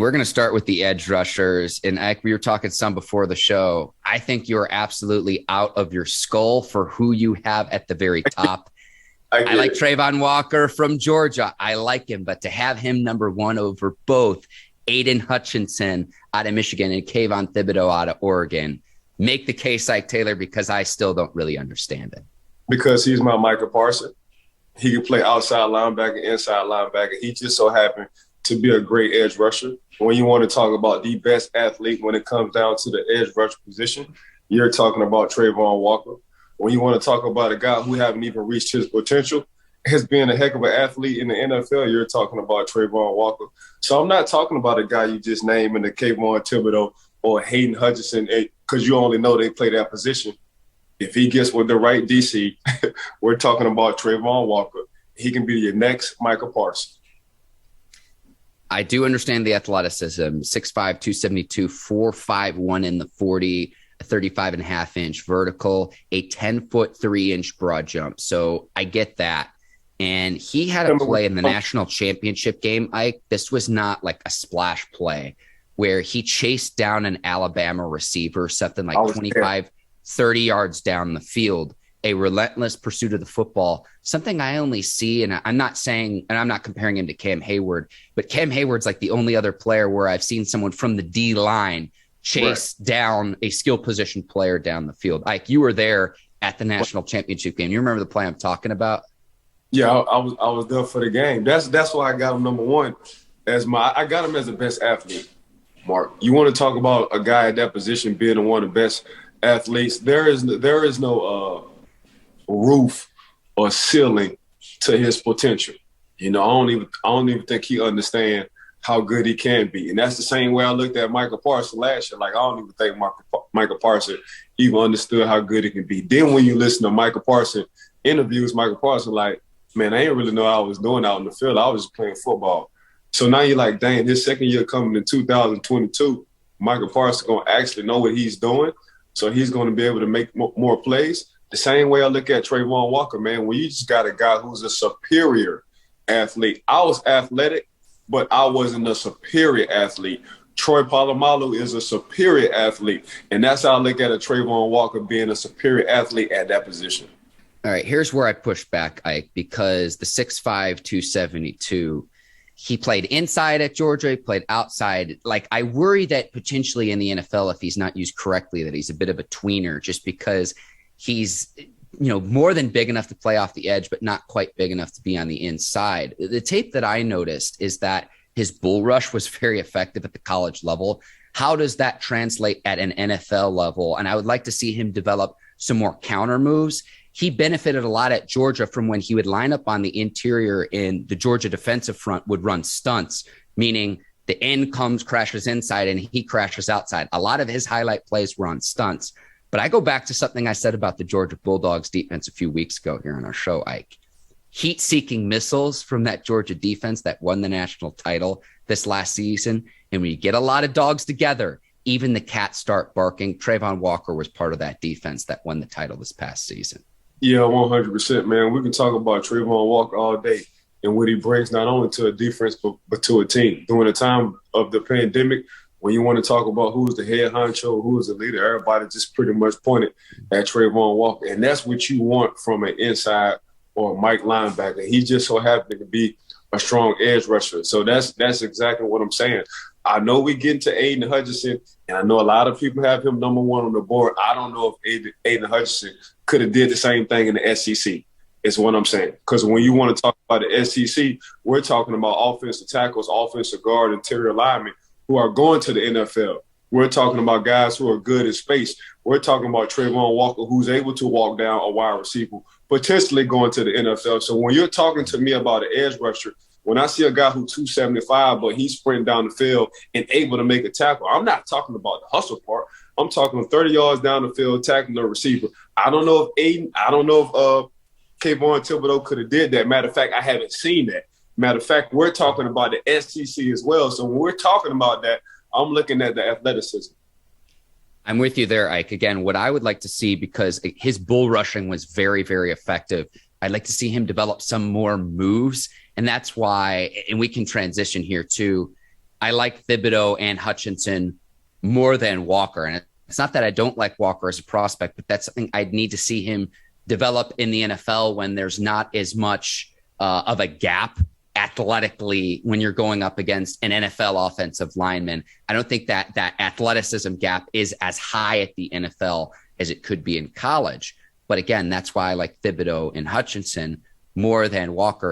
We're going to start with the edge rushers. And Ike, we were talking some before the show. I think you're absolutely out of your skull for who you have at the very top. I like Travon Walker from Georgia. I like him, but to have him number one over both Aidan Hutchinson out of Michigan and Kayvon Thibodeaux out of Oregon, make the case, Ike Taylor, because I still don't really understand it. Because he's my Micah Parsons. He can play outside linebacker, inside linebacker. He just so happened to be a great edge rusher. When you want to talk about the best athlete when it comes down to the edge rush position, you're talking about Travon Walker. When you want to talk about a guy who haven't even reached his potential, has been a heck of an athlete in the NFL, you're talking about Travon Walker. So I'm not talking about a guy you just named in the Kayvon Thibodeaux or Aidan Hutchinson because you only know they play that position. If he gets with the right DC, we're talking about Travon Walker. He can be your next Micah Parsons. I do understand the athleticism, 6'5", 272, 4'5", in the 40, a 35.5-inch vertical, a 10-foot, 3-inch broad jump. So I get that. And he had a play in the national championship game, Ike. This was not like a splash play where he chased down an Alabama receiver, something like 25, 30 yards down the field, a relentless pursuit of the football, something I only see, and I'm not saying, and I'm not comparing him to Cam Hayward, but Cam Hayward's like the only other player where I've seen someone from the D line chase down a skill position player down the field. Ike, you were there at the national championship game. You remember the play I'm talking about? Yeah, I was there for the game. That's why I got him number one I got him as the best athlete, Mark. You want to talk about a guy at that position being one of the best athletes. There is no roof or ceiling to his potential. You know, I don't even think he understands how good he can be. And that's the same way I looked at Micah Parsons last year. Like, I don't even think Micah Parsons even understood how good he can be. Then when you listen to Micah Parsons interviews, Micah Parsons like, man, I didn't really know what I was doing out in the field. I was just playing football. So now you're like, dang, his second year coming in 2022, Micah Parsons going to actually know what he's doing. So he's going to be able to make more plays. The same way I look at Travon Walker, man, when you just got a guy who's a superior athlete. I was athletic, but I wasn't a superior athlete. Troy Polamalu is a superior athlete. And that's how I look at a Travon Walker being a superior athlete at that position. All right, here's where I push back, Ike, because the 6'5", 272, he played inside at Georgia, he played outside. Like, I worry that potentially in the NFL, if he's not used correctly, that he's a bit of a tweener just because he's, more than big enough to play off the edge, but not quite big enough to be on the inside. The tape that I noticed is that his bull rush was very effective at the college level. How does that translate at an NFL level? And I would like to see him develop some more counter moves. He benefited a lot at Georgia from when he would line up on the interior in the Georgia defensive front, would run stunts, meaning the end crashes inside and he crashes outside. A lot of his highlight plays were on stunts. But I go back to something I said about the Georgia Bulldogs defense a few weeks ago here on our show, Ike. Heat-seeking missiles from that Georgia defense that won the national title this last season. And when you get a lot of dogs together, even the cats start barking. Travon Walker was part of that defense that won the title this past season. Yeah, 100%, man. We can talk about Travon Walker all day and what he brings not only to a defense but to a team. During the time of the pandemic, when you want to talk about who's the head honcho, who's the leader, everybody just pretty much pointed at Travon Walker. And that's what you want from an inside or a Mike linebacker. He just so happened to be a strong edge rusher. So that's exactly what I'm saying. I know we get into Aidan Hutchinson, and I know a lot of people have him number one on the board. I don't know if Aidan Hutchinson could have did the same thing in the SEC, is what I'm saying. Because when you want to talk about the SEC, we're talking about offensive tackles, offensive guard, interior linemen who are going to the NFL. We're talking about guys who are good in space. We're talking about Travon Walker, who's able to walk down a wide receiver, potentially going to the NFL. So when you're talking to me about an edge rusher, when I see a guy who's 275, but he's sprinting down the field and able to make a tackle, I'm not talking about the hustle part. I'm talking 30 yards down the field, tackling the receiver. I don't know if Kayvon Thibodeaux could have did that. Matter of fact, I haven't seen that. Matter of fact, we're talking about the SEC as well. So when we're talking about that, I'm looking at the athleticism. I'm with you there, Ike. Again, what I would like to see, because his bull rushing was very, very effective, I'd like to see him develop some more moves. And that's why, and we can transition here too, I like Thibodeaux and Hutchinson more than Walker. And it's not that I don't like Walker as a prospect, but that's something I'd need to see him develop in the NFL when there's not as much of a gap athletically when you're going up against an NFL offensive lineman. I don't think that athleticism gap is as high at the NFL as it could be in college. But again, that's why I like Thibodeaux and Hutchinson more than Walker.